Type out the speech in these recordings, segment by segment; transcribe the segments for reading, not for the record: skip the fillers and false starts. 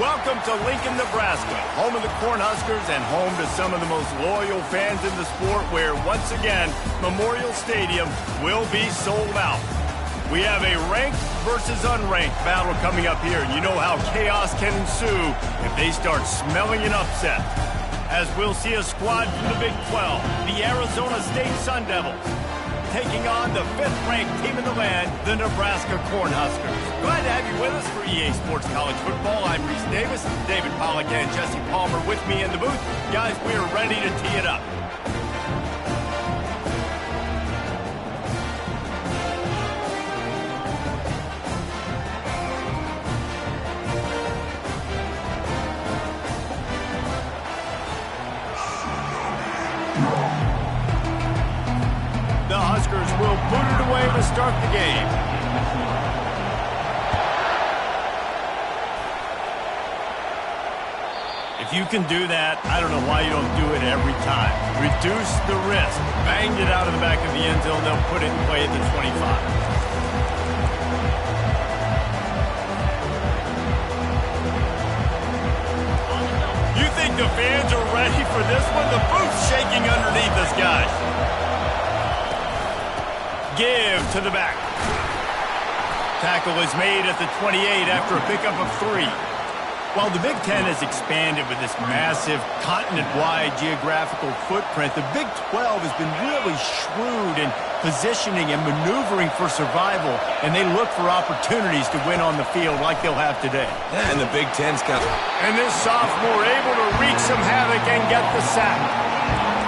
Welcome to Lincoln, Nebraska, home of the Cornhuskers and home to some of the most loyal fans in the sport, where, once again, Memorial Stadium will be sold out. We have a ranked versus unranked battle coming up here, and you know how chaos can ensue if they start smelling an upset. As we'll see a squad from the Big 12, the Arizona State Sun Devils, taking on the 5th-ranked team in the land, the Nebraska Cornhuskers. Glad to have you with us for EA Sports College Football. I'm Reese Davis, David Pollack and Jesse Palmer with me in the booth. Guys, we are ready to tee it up. The Huskers will boot it away to start the game. If you can do that, I don't know why you don't do it every time. Reduce the risk. Banged it out of the back of the end zone. They'll put it in play at the 25. You think the fans are ready for this one? The booth's shaking underneath us, guys. Give to the back. Tackle is made at the 28 after a pickup of 3. While the Big Ten has expanded with this massive continent-wide geographical footprint, the Big 12 has been really shrewd in positioning and maneuvering for survival, and they look for opportunities to win on the field like they'll have today. Yeah, and the Big Ten's got... And this sophomore able to wreak some havoc and get the sack.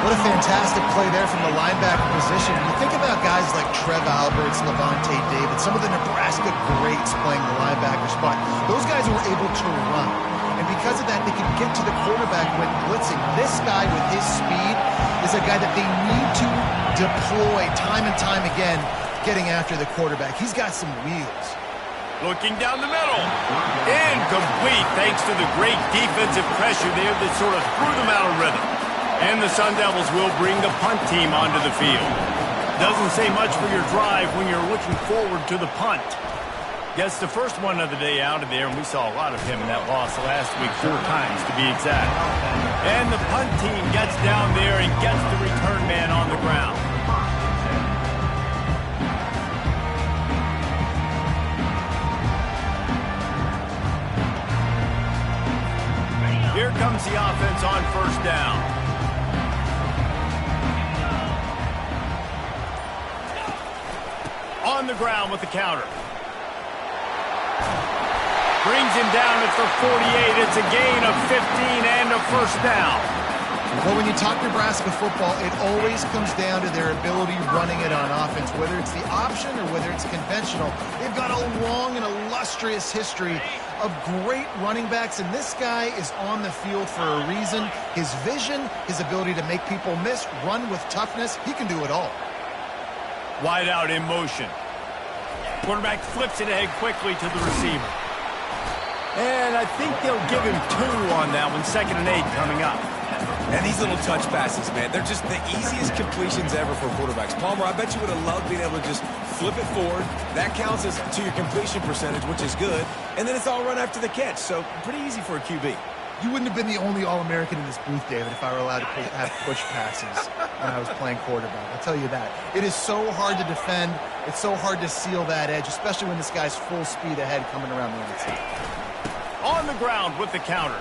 What a fantastic play there from the linebacker position. You think about guys like Trev Alberts, Levante David, some of the Nebraska greats playing the linebacker spot. Those guys were able to run. And because of that, they could get to the quarterback when blitzing. This guy with his speed is a guy that they need to deploy time and time again, getting after the quarterback. He's got some wheels. Looking down the middle. Incomplete thanks to the great defensive pressure there that sort of threw them out of rhythm. And the Sun Devils will bring the punt team onto the field. Doesn't say much for your drive when you're looking forward to the punt. Gets the first one of the day out of there, and we saw a lot of him in that loss last week, 4 times to be exact. And the punt team gets down there and gets the return man on the ground. Here comes the offense on first down. On the ground with the counter. Brings him down at the 48. It's a gain of 15 and a first down. Well, when you talk Nebraska football, it always comes down to their ability running it on offense, whether it's the option or whether it's conventional. They've got a long and illustrious history of great running backs, and this guy is on the field for a reason. His vision, his ability to make people miss, run with toughness, he can do it all. Wide out in motion. Quarterback flips it ahead quickly to the receiver. And I think they'll give him 2 on that one. 2nd and 8 coming up. And these little touch passes, man, they're just the easiest completions ever for quarterbacks. Palmer, I bet you would have loved being able to just flip it forward. That counts as to your completion percentage, which is good. And then it's all run after the catch. So pretty easy for a QB. You wouldn't have been the only All-American in this booth, David, if I were allowed to have push passes when I was playing quarterback. I'll tell you that. It is so hard to defend. It's so hard to seal that edge, especially when this guy's full speed ahead coming around the outside. On the ground with the counter.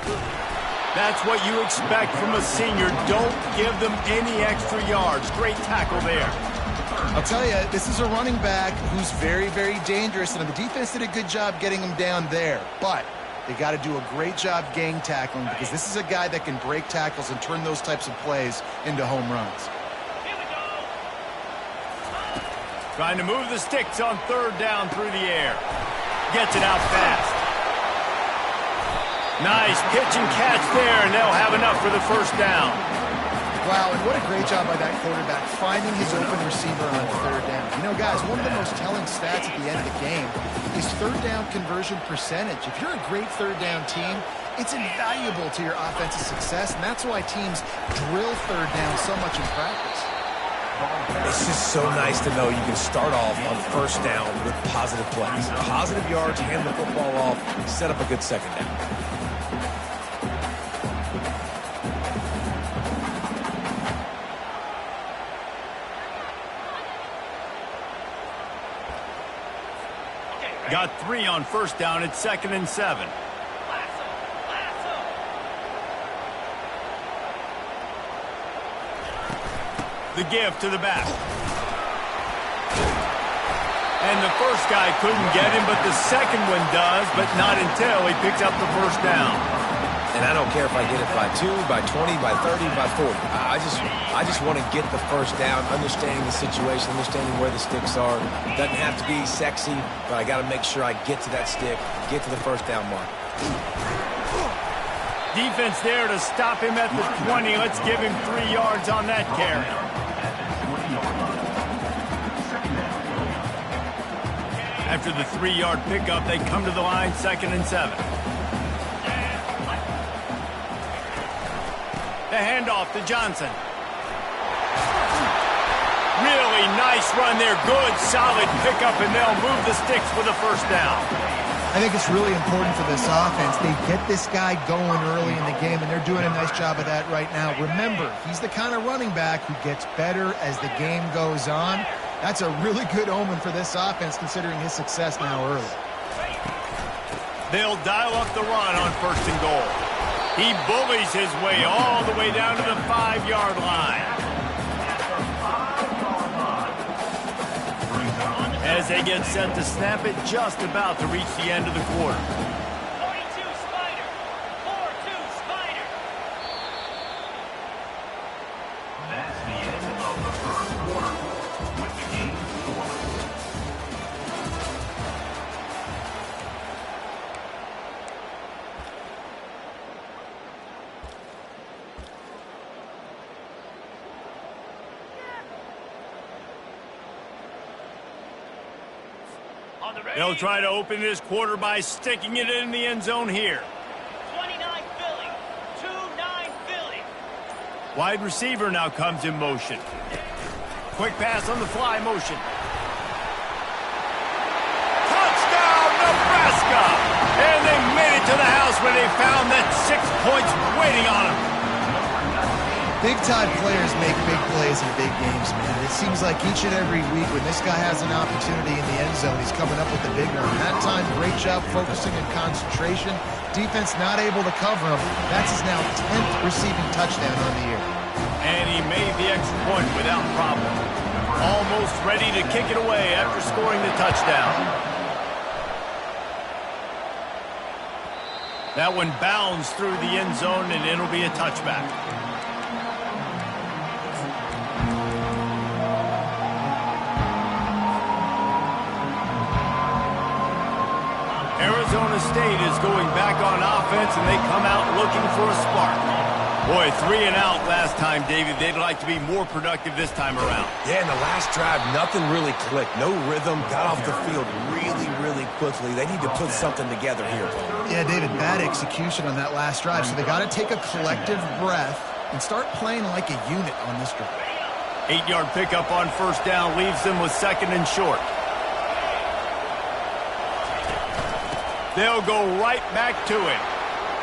That's what you expect from a senior. Don't give them any extra yards. Great tackle there. I'll tell you, this is a running back who's very, very dangerous, and the defense did a good job getting him down there. But they got to do a great job gang tackling, because this is a guy that can break tackles and turn those types of plays into home runs. Trying to move the sticks on 3rd down through the air. Gets it out fast. Nice pitch and catch there, and they'll have enough for the first down. Wow, and what a great job by that quarterback, finding his open receiver on 3rd down. You know, guys, one of the most telling stats at the end of the game is 3rd down conversion percentage. If you're a great 3rd down team, it's invaluable to your offensive success, and that's why teams drill 3rd down so much in practice. It's just so nice to know you can start off on 1st down with positive plays. Positive yards, hand the football off, set up a good 2nd down. Got 3 on first down. It's 2nd and 7. The give to the back. And the first guy couldn't get him, but the second one does, but not until he picks up the first down. And I don't care if I get it by 2, by 20, by 30, by 40. I just want to get the first down, understanding the situation, understanding where the sticks are. It doesn't have to be sexy, but I got to make sure I get to that stick, get to the first down mark. Defense there to stop him at the 20. Let's give him 3 yards on that carry. After the 3-yard pickup, they come to the line, 2nd and 7. The handoff to Johnson. Really nice run there. Good, solid pickup, and they'll move the sticks for the first down. I think it's really important for this offense. They get this guy going early in the game, and they're doing a nice job of that right now. Remember, he's the kind of running back who gets better as the game goes on. That's a really good omen for this offense, considering his success now early. They'll dial up the run on 1st and goal. He bullies his way all the way down to the 5-yard line. As they get set to snap it, just about to reach the end of the quarter. 42 Spider, 4-2 Spider. That's the end of the first quarter with the game score. They'll try to open this quarter by sticking it in the end zone here. 29 Philly, 2-9 Philly. Wide receiver now comes in motion. Quick pass on the fly motion. Touchdown, Nebraska! And they made it to the house when they found that 6 points waiting on them. Big-time players make big plays in big games, man. It seems like each and every week when this guy has an opportunity in the end zone, he's coming up with the big one. That time, great job focusing and concentration. Defense not able to cover him. That's his now 10th receiving touchdown on the year. And he made the extra point without problem. Almost ready to kick it away after scoring the touchdown. That one bounds through the end zone, and it'll be a touchback. Arizona State is going back on offense, and they come out looking for a spark. Boy, 3 and out last time, David. They'd like to be more productive this time around. Yeah, in the last drive, nothing really clicked. No rhythm, got off the field really, really quickly. They need to put something together here. Yeah, David, bad execution on that last drive, so they got to take a collective breath and start playing like a unit on this drive. 8-yard pickup on first down leaves them with 2nd and short. They'll go right back to him.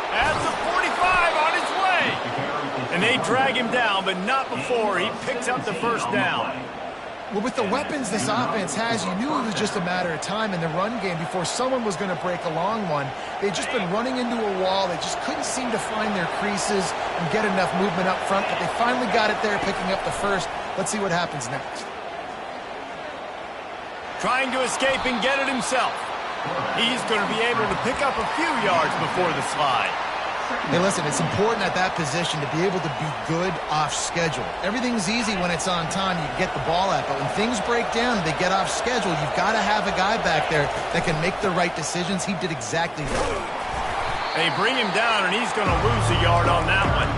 At the 45 on his way. And they drag him down, but not before he picks up the first down. Well, with the weapons this offense has, you knew it was just a matter of time in the run game before someone was going to break a long one. They'd just been running into a wall. They just couldn't seem to find their creases and get enough movement up front, but they finally got it there, picking up the first. Let's see what happens next. Trying to escape and get it himself. He's going to be able to pick up a few yards before the slide. Hey, listen, it's important at that position to be able to be good off schedule. Everything's easy when it's on time. You can get the ball out, but when things break down, they get off schedule. You've got to have a guy back there that can make the right decisions. He did exactly that. They bring him down, and he's going to lose a yard on that one.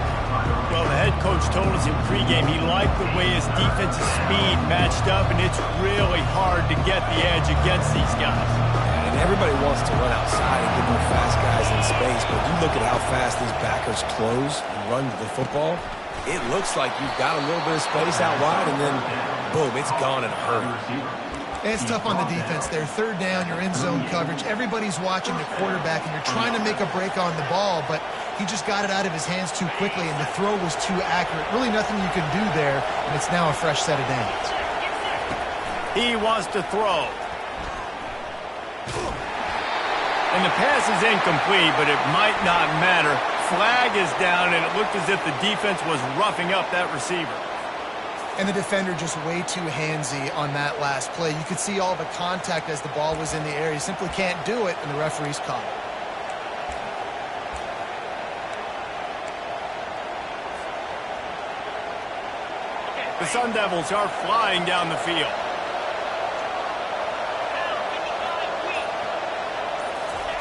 Well, the head coach told us in pregame he liked the way his defensive speed matched up, and it's really hard to get the edge against these guys. And everybody wants to run outside and get their fast guys in space, but you look at how fast these backers close and run to the football, it looks like you've got a little bit of space out wide, and then, boom, it's gone in a hurry. It's tough on the defense there. 3rd down, you're in zone coverage. Everybody's watching the quarterback, and you're trying to make a break on the ball, but he just got it out of his hands too quickly, and the throw was too accurate. Really nothing you can do there, and it's now a fresh set of downs. He wants to throw. And the pass is incomplete, but it might not matter. Flag is down, and it looked as if the defense was roughing up that receiver. And the defender just way too handsy on that last play. You could see all the contact as the ball was in the air. He simply can't do it, and the referee's caught it. The Sun Devils are flying down the field.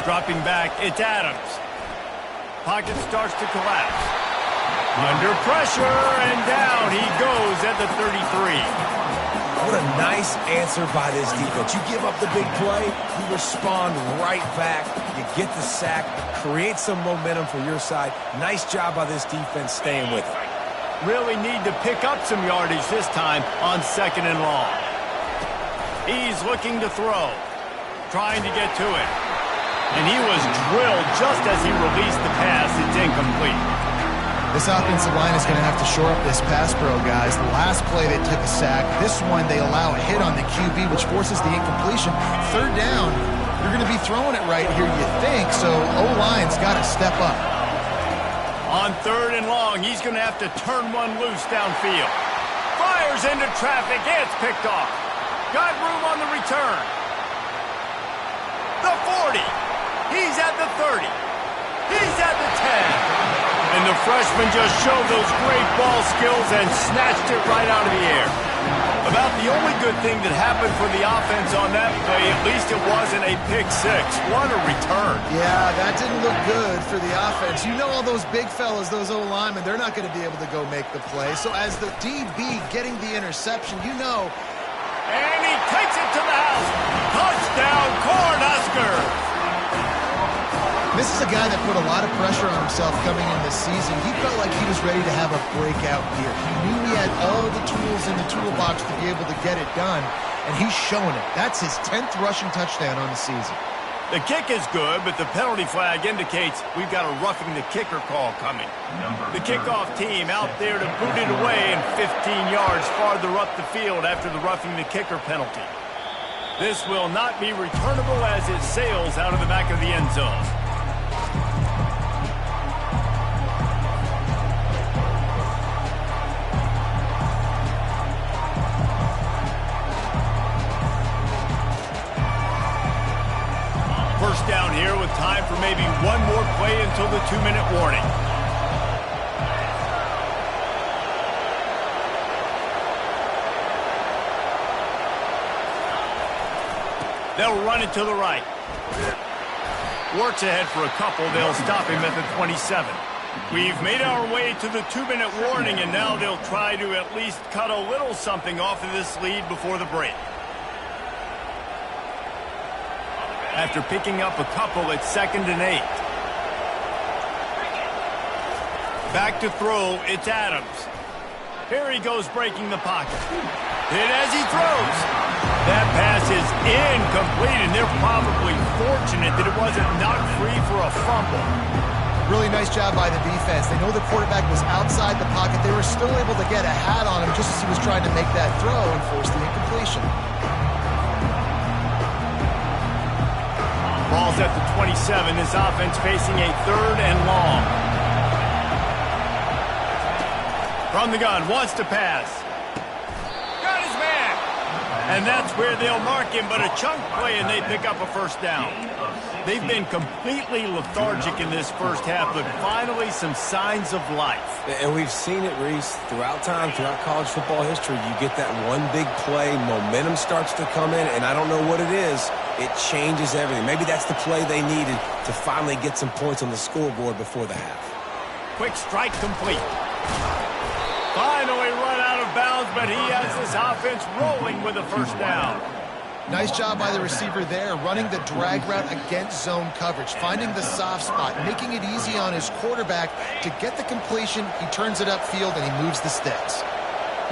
Dropping back, it's Adams. Pocket starts to collapse. Under pressure, and down he goes at the 33. What a nice answer by this defense. You give up the big play, you respond right back, you get the sack, create some momentum for your side. Nice job by this defense staying with it. Really need to pick up some yardage this time on 2nd and long. He's looking to throw, trying to get to it. And he was drilled just as he released the pass. It's incomplete. This offensive line is going to have to shore up this pass pro, guys. The last play they took a sack. This one they allow a hit on the QB, which forces the incompletion. 3rd down, you're going to be throwing it right here, you think. So O-line's got to step up. On 3rd and long, he's going to have to turn one loose downfield. Fires into traffic. It's picked off. Got room on the return. The 40. He's at the 30. He's at the 10. And the freshman just showed those great ball skills and snatched it right out of the air. About the only good thing that happened for the offense on that play, at least it wasn't a pick-6. What a return. Yeah, that didn't look good for the offense. You know all those big fellas, those O-linemen, they're not going to be able to go make the play. So as the DB getting the interception, you know. And he takes it to the house. Touchdown, Cornhuskers. This is a guy that put a lot of pressure on himself coming in this season. He felt like he was ready to have a breakout year. He knew he had all the tools in the toolbox to be able to get it done, and he's showing it. That's his 10th rushing touchdown on the season. The kick is good, but the penalty flag indicates we've got a roughing the kicker call coming. The kickoff team out there to boot it away and 15 yards farther up the field after the roughing the kicker penalty. This will not be returnable as it sails out of the back of the end zone. First down here with time for maybe one more play until the 2-minute warning. They'll run it to the right. Works ahead for a couple. They'll stop him at the 27. We've made our way to the 2-minute warning, and now they'll try to at least cut a little something off of this lead before the break. After picking up a couple, it's 2nd and 8. Back to throw, it's Adams. Here he goes breaking the pocket. Hit as he throws. That pass is incomplete, and they're probably fortunate that it wasn't knocked free for a fumble. Really nice job by the defense. They know the quarterback was outside the pocket. They were still able to get a hat on him just as he was trying to make that throw and force the incompletion. Ball's at the 27. This offense facing a 3rd and long. From the gun, wants to pass. Got his man. And that's where they'll mark him, but a chunk play and they pick up a first down. They've been completely lethargic in this first half, but finally some signs of life. And we've seen it, Reese, throughout time, throughout college football history. You get that one big play, momentum starts to come in, and I don't know what it is. It changes everything. Maybe that's the play they needed to finally get some points on the scoreboard before the half. Quick strike complete. Finally run out of bounds, but he has this offense rolling with a first down. Nice job by the receiver there, running the drag route against zone coverage, finding the soft spot, making it easy on his quarterback to get the completion. He turns it upfield, and he moves the sticks.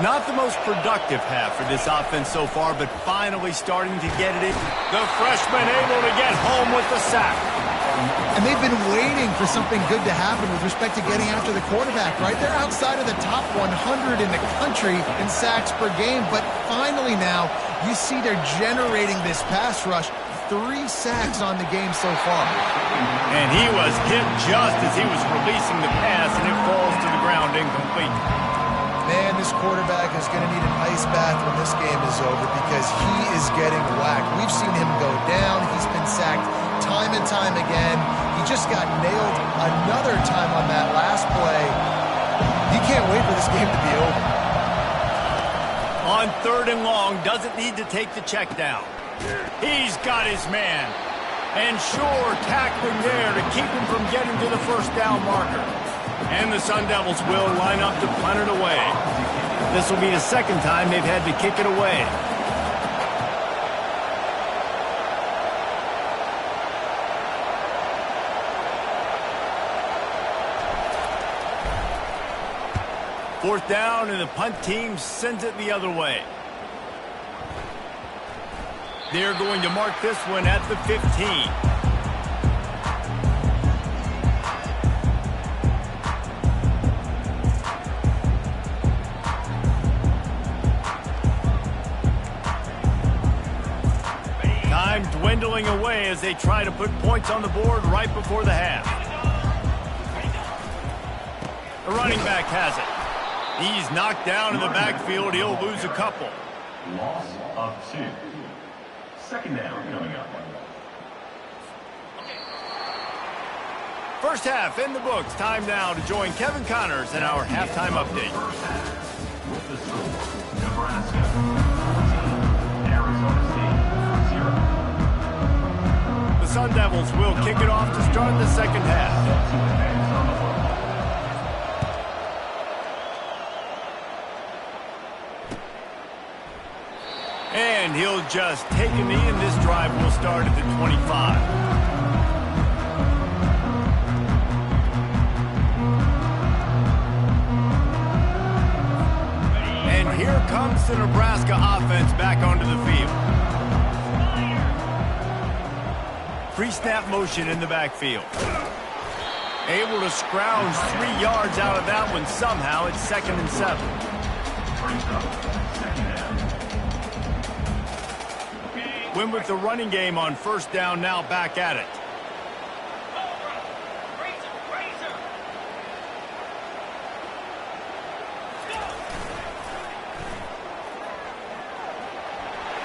Not the most productive half for this offense so far, but finally starting to get it in. The freshman able to get home with the sack. And they've been waiting for something good to happen with respect to getting after the quarterback, right? They're outside of the top 100 in the country in sacks per game, but finally now You see they're generating this pass rush. 3 sacks on the game so far. And he was hit just as he was releasing the pass, and it falls to the ground incomplete. Man, this quarterback is going to need an ice bath when this game is over because he is getting whacked. We've seen him go down. He's been sacked time and time again. He just got nailed another time on that last play. He can't wait for this game to be over. On 3rd and long, doesn't need to take the check down. He's got his man. And sure, tackling there to keep him from getting to the first down marker. And the Sun Devils will line up to punt it away. This will be the 2nd time they've had to kick it away. Fourth down, and the punt team sends it the other way. They're going to mark this one at the 15. Time dwindling away as they try to put points on the board right before the half. The running back has it. He's knocked down in the backfield. He'll lose a couple. Loss of 2. 2nd down coming up. First half in the books. Time now to join Kevin Connors in our halftime update. First half with the score, Nebraska 14, Arizona State 0. The Sun Devils will kick it off to start the 2nd half. To advance on the football. And he'll just take a knee, and this drive will start at the 25. And here comes the Nebraska offense back onto the field. Pre-snap motion in the backfield. Able to scrounge 3 yards out of that one somehow. It's 2nd and 7. Brings up 2nd down. Win with the running game on 1st down, now back at it.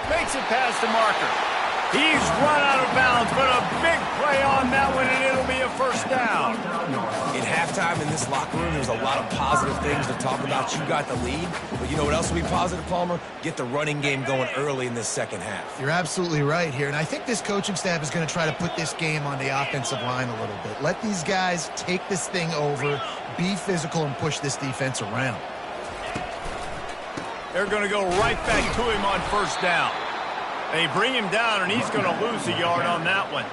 Makes it past the marker. He's run out of bounds, but a big play on that one, and it'll be a 1st down. In halftime in this locker room, there's a lot of positive things to talk about. You got the lead, but you know what else will be positive, Palmer? Get the running game going early in this 2nd half. You're absolutely right here, and I think this coaching staff is going to try to put this game on the offensive line a little bit. Let these guys take this thing over, be physical, and push this defense around. They're going to go right back to him on 1st down. They bring him down, and he's going to lose a yard on that one.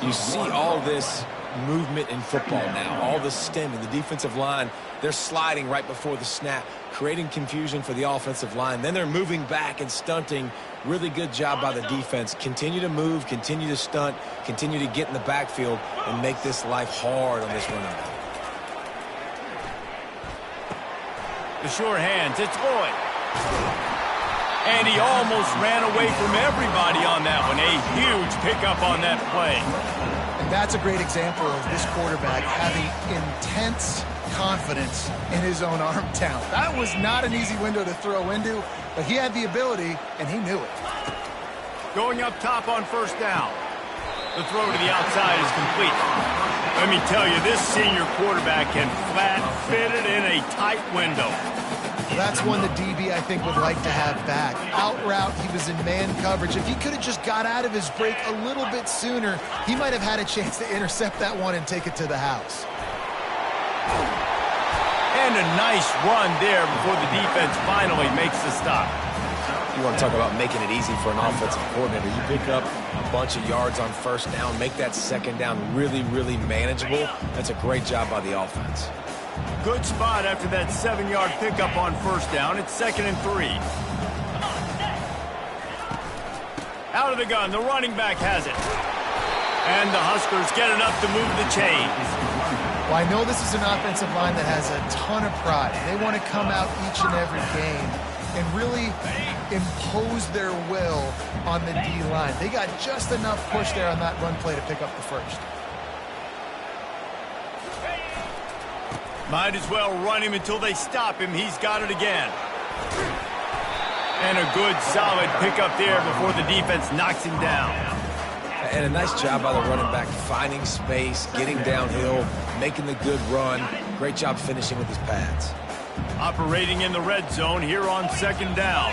You see all this movement in football now, all the stemming, the defensive line, they're sliding right before the snap, creating confusion for the offensive line. Then they're moving back and stunting. Really good job by the defense. Continue to move, continue to stunt, continue to get in the backfield and make this life hard on this running back. The sure hands, it's Lloyd. And he almost ran away from everybody on that one. A huge pickup on that play. And that's a great example of this quarterback having intense confidence in his own arm talent. That was not an easy window to throw into, but he had the ability, and he knew it. Going up top on 1st down. The throw to the outside is complete. Let me tell you, this senior quarterback can flat fit it in a tight window. That's one the DB, I think, would like to have back. Out route, he was in man coverage. If he could have just got out of his break a little bit sooner, he might have had a chance to intercept that one and take it to the house. And a nice run there before the defense finally makes the stop. You want to talk about making it easy for an offensive coordinator. You pick up a bunch of yards on 1st down, make that 2nd down really, really manageable. That's a great job by the offense. Good spot after that 7-yard pickup on 1st down. It's 2nd and 3. Out of the gun, the running back has it. And the Huskers get enough to move the chains. Well, I know this is an offensive line that has a ton of pride. They want to come out each and every game and really impose their will on the D-line. They got just enough push there on that run play to pick up the first. Might as well run him until they stop him. He's got it again. And a good, solid pickup there before the defense knocks him down. And a nice job by the running back, finding space, getting downhill, making the good run. Great job finishing with his pads. Operating in the red zone here on second down.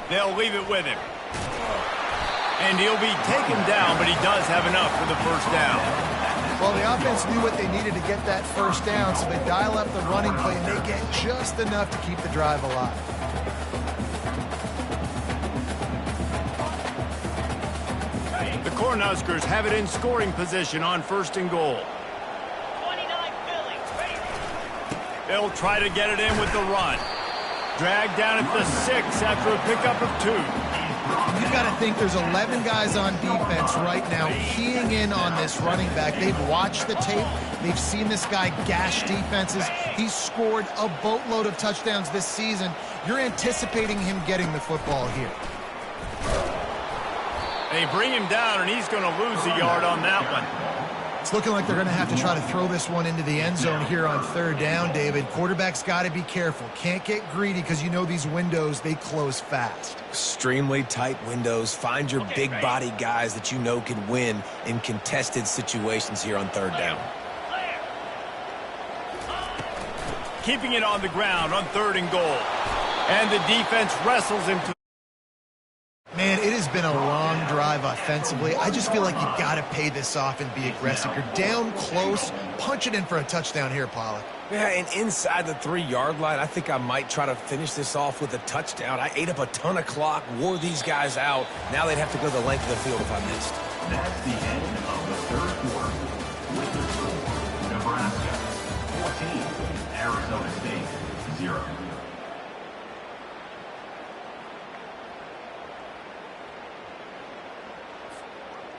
They'll leave it with him. And he'll be taken down, but he does have enough for the first down. Well, the offense knew what they needed to get that first down, so they dial up the running play, and they get just enough to keep the drive alive. The Cornhuskers have it in scoring position on first and goal. 29 Philly. They'll try to get it in with the run. Dragged down at the 6 after a pickup of 2. You've got to think there's 11 guys on defense right now keying in on this running back. They've watched the tape. They've seen this guy gash defenses. He's scored a boatload of touchdowns this season. You're anticipating him getting the football here. They bring him down, and he's going to lose a yard on that one. It's looking like they're going to have to try to throw this one into the end zone here on third down, David. Quarterback's got to be careful. Can't get greedy because you know these windows, they close fast. Extremely tight windows. Find your big body guys that you know can win in contested situations here on third down. Keeping it on the ground on third and goal. And the defense wrestles him to... Man, it has been a long drive offensively. I just feel like you got to pay this off and be aggressive. You're down close. Punch it in for a touchdown here, Pollack. Yeah, and inside the 3-yard line, I think I might try to finish this off with a touchdown. I ate up a ton of clock, wore these guys out. Now they'd have to go the length of the field if I missed. That's the end of the third quarter. With the score, Nebraska 14, Arizona State 0.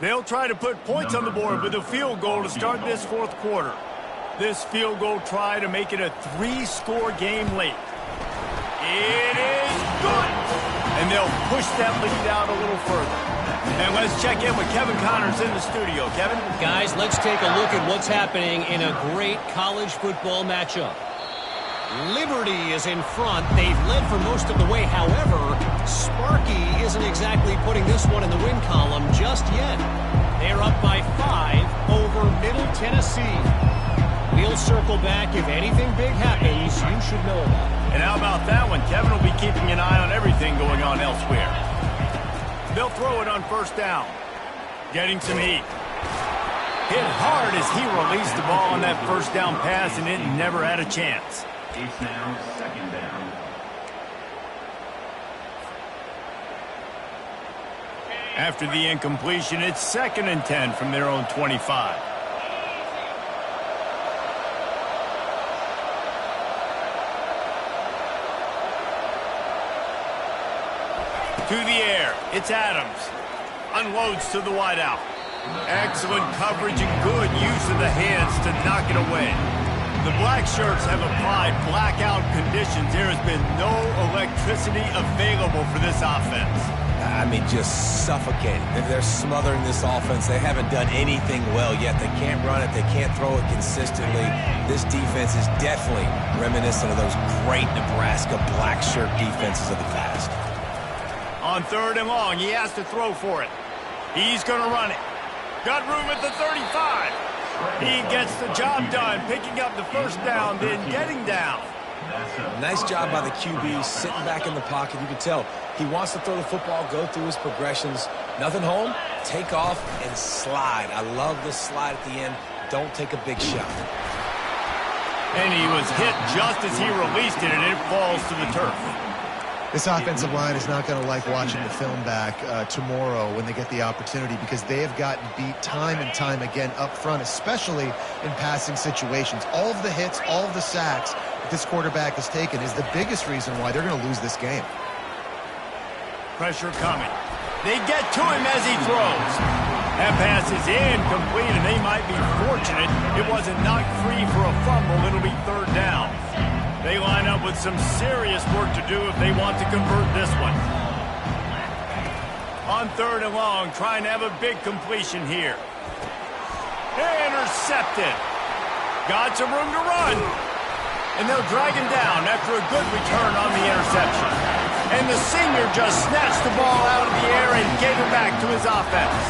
They'll try to put points on the board with a field goal to start this fourth quarter. This field goal try to make it a 3-score game late. It is good! And they'll push that lead out a little further. And let's check in with Kevin Connors in the studio. Kevin? Guys, let's take a look at what's happening in a great college football matchup. Liberty is in front. They've led for most of the way. However, Sparky isn't exactly putting this one in the win column just yet. They're up by 5 over Middle Tennessee. We'll circle back. If anything big happens, you should know about it. And how about that one? Kevin will be keeping an eye on everything going on elsewhere. They'll throw it on first down. Getting some heat. Hit hard as he released the ball on that first down pass, and it never had a chance. It's now second down. After the incompletion, it's 2nd and 10 from their own 25. To the air, it's Adams. Unloads to the wideout. Excellent coverage and good use of the hands to knock it away. The black shirts have applied blackout conditions. There has been no electricity available for this offense. I mean, just suffocating. They're smothering this offense. They haven't done anything well yet. They can't run it. They can't throw it consistently. This defense is definitely reminiscent of those great Nebraska black shirt defenses of the past. On third and long, he has to throw for it. He's going to run it. Got room at the 35. He gets the job done, picking up the first down, then getting down. Nice job by the QB, sitting back in the pocket. You can tell he wants to throw the football, go through his progressions. Nothing home, take off, and slide. I love the slide at the end. Don't take a big shot. And he was hit just as he released it, and it falls to the turf. This offensive line is not going to like watching the film back tomorrow when they get the opportunity, because they have gotten beat time and time again up front, especially in passing situations. All of the hits, all of the sacks that this quarterback has taken is the biggest reason why they're going to lose this game. Pressure coming. They get to him as he throws. That pass is incomplete, and they might be fortunate it wasn't knocked free for a fumble. It'll be third down. They line up with some serious work to do if they want to convert this one. On 3rd and long, trying to have a big completion here. Intercepted. Got some room to run. And they'll drag him down after a good return on the interception. And the senior just snatched the ball out of the air and gave it back to his offense.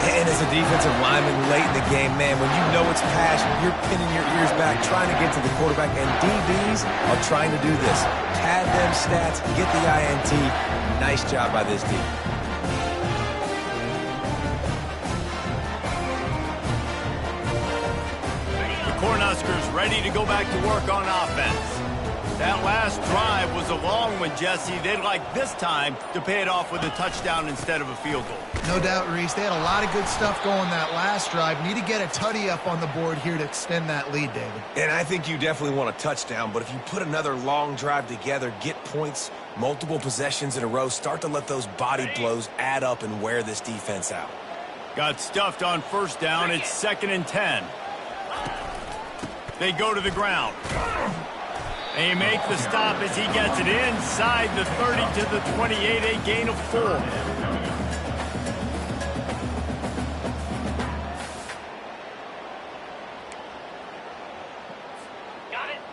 And as a defensive lineman late in the game, man, when you know it's pass, you're pinning your ears back, trying to get to the quarterback. And DBs are trying to do this. Pad them stats, get the INT. Nice job by this D. Cornhuskers ready to go back to work on offense. That last drive was a long one, Jesse. They'd like this time to pay it off with a touchdown instead of a field goal. No doubt, Reese. They had a lot of good stuff going that last drive. Need to get a tutty up on the board here to extend that lead, David. And I think you definitely want a touchdown, but if you put another long drive together, get points, multiple possessions in a row, start to let those body blows add up and wear this defense out. Got stuffed on 1st down. It's 2nd and 10. They go to the ground. They make the stop as he gets it inside the 30 to the 28, a gain of 4.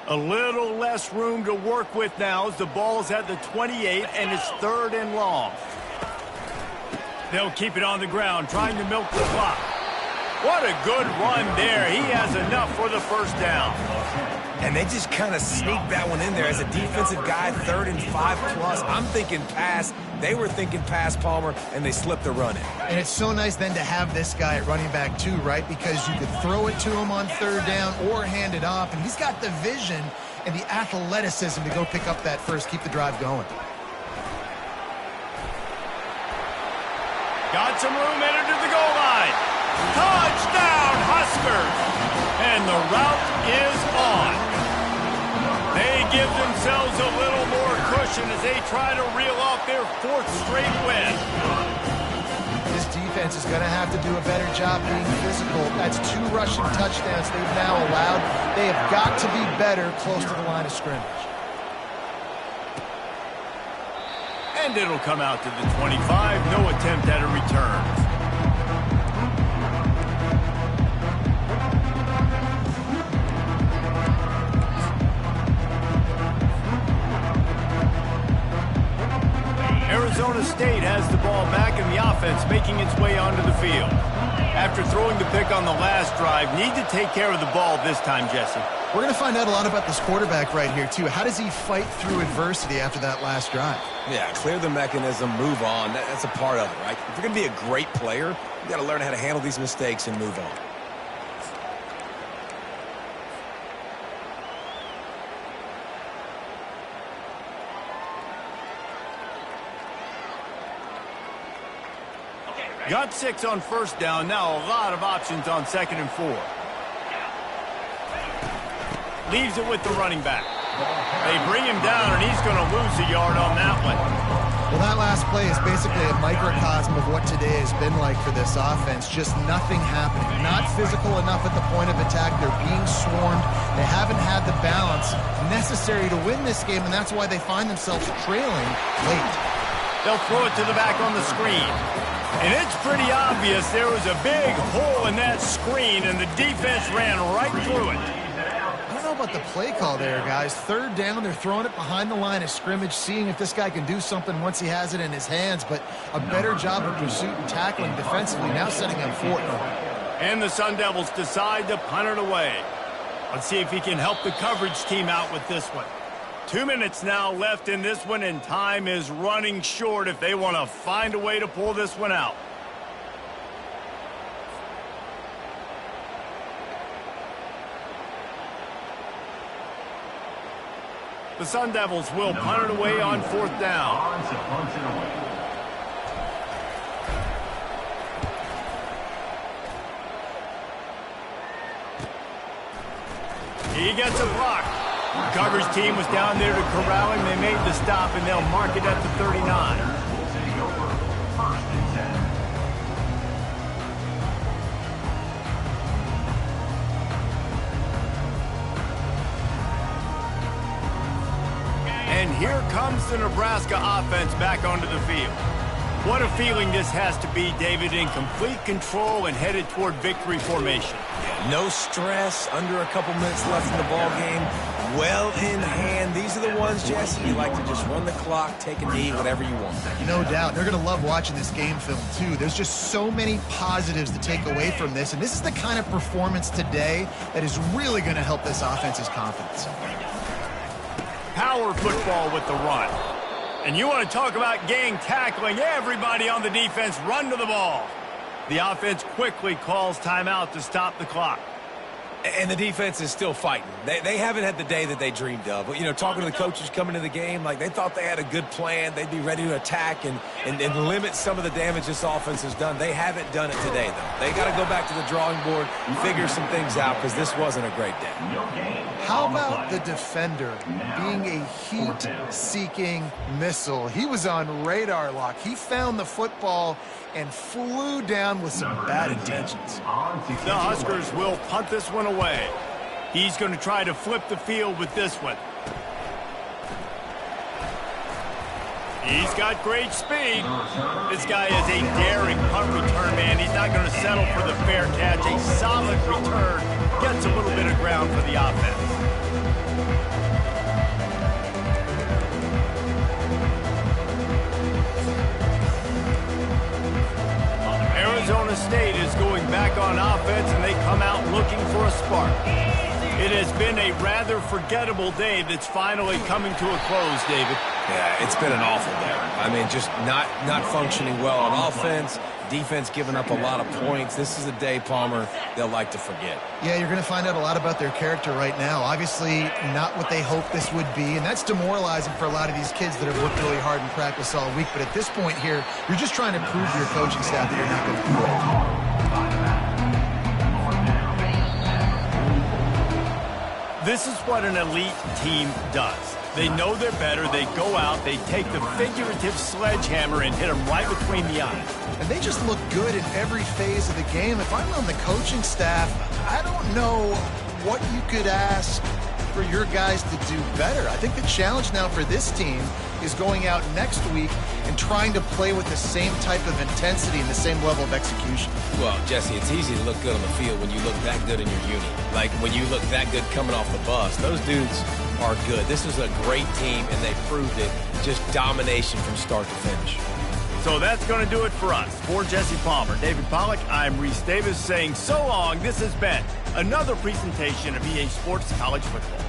A little less room to work with now as the ball's at the 28 and it's 3rd and long. They'll keep it on the ground, trying to milk the clock. What a good run there. He has enough for the 1st down. And they just kind of sneaked that one in there. As a defensive guy, 3rd and 5+. I'm thinking pass. They were thinking pass, Palmer, and they slipped the run in. And it's so nice then to have this guy at running back too, right? Because you could throw it to him on 3rd down or hand it off. And he's got the vision and the athleticism to go pick up that first, keep the drive going. Got some room, entered to the goal line. Touchdown, Huskers! And the route is on. They give themselves a little more cushion as they try to reel off their 4th straight win. This defense is going to have to do a better job being physical. That's 2 rushing touchdowns they've now allowed. They have got to be better close to the line of scrimmage. And it'll come out to the 25. No attempt at a return. Arizona State has the ball back in the offense, making its way onto the field. After throwing the pick on the last drive, need to take care of the ball this time, Jesse. We're going to find out a lot about this quarterback right here, too. How does he fight through adversity after that last drive? Yeah, clear the mechanism, move on. That's a part of it, right? If you're going to be a great player, you got to learn how to handle these mistakes and move on. Got 6 on 1st down. Now a lot of options on 2nd and 4. Leaves it with the running back. They bring him down, and he's going to lose a yard on that one. Well, that last play is basically a microcosm of what today has been like for this offense. Just nothing happening. Not physical enough at the point of attack. They're being swarmed. They haven't had the balance necessary to win this game, and that's why they find themselves trailing late. They'll throw it to the back on the screen. And it's pretty obvious there was a big hole in that screen, and the defense ran right through it. I don't know about the play call there, guys. 3rd down, they're throwing it behind the line of scrimmage, seeing if this guy can do something once he has it in his hands, but a better job of pursuit and tackling defensively, now setting up 4th. And the Sun Devils decide to punt it away. Let's see if he can help the coverage team out with this one. 2 minutes now left in this one, and time is running short if they want to find a way to pull this one out. The Sun Devils will punt it away on 4th down. He gets a block. The coverage team was down there to corral him. They made the stop, and they'll mark it at the 39. here comes the Nebraska offense back onto the field. What a feeling this has to be, David, in complete control and headed toward victory formation. Yeah, no stress, under a couple minutes left in the ball game. Well in hand. These are the ones, Jesse, you like to just run the clock, take a knee, whatever you want. No doubt. They're going to love watching this game film, too. There's just so many positives to take away from this, and this is the kind of performance today that is really going to help this offense's confidence. Power football with the run. And you want to talk about gang tackling, everybody on the defense run to the ball. The offense quickly calls timeout to stop the clock. And the defense is still fighting. They haven't had the day that they dreamed of. But, you know, talking to the coaches coming to the game, like they thought they had a good plan. They'd be ready to attack and limit some of the damage this offense has done. They haven't done it today, though. They got to go back to the drawing board, figure some things out, because this wasn't a great day. How about the defender being a heat-seeking missile? He was on radar lock. He found the football and flew down with some bad intentions. The Huskers will punt this one away. He's going to try to flip the field with this one. He's got great speed. This guy is a daring punt return man. He's not going to settle for the fair catch. A solid return. Gets a little bit of ground for the offense. Arizona State is going back on offense, and they come out looking for a spark. It has been a rather forgettable day that's finally coming to a close, David. Yeah, it's been an awful day. I mean, just not functioning well on offense, defense giving up a lot of points. This is a day, Palmer, they'll like to forget. Yeah, you're going to find out a lot about their character right now. Obviously, not what they hoped this would be, and that's demoralizing for a lot of these kids that have worked really hard in practice all week. But at this point here, you're just trying to prove to your coaching staff that you're not going to quit. This is what an elite team does. They know they're better. They go out, they take the figurative sledgehammer and hit them right between the eyes. And they just look good in every phase of the game. If I'm on the coaching staff, I don't know what you could ask for your guys to do better. I think the challenge now for this team is going out next week and trying to play with the same type of intensity and the same level of execution. Well, Jesse, it's easy to look good on the field when you look that good in your unit. Like when you look that good coming off the bus. Those dudes are good. This is a great team, and they proved it. Just domination from start to finish. So that's going to do it for us. For Jesse Palmer, David Pollack, I'm Reese Davis saying so long. This has been another presentation of EA Sports College Football.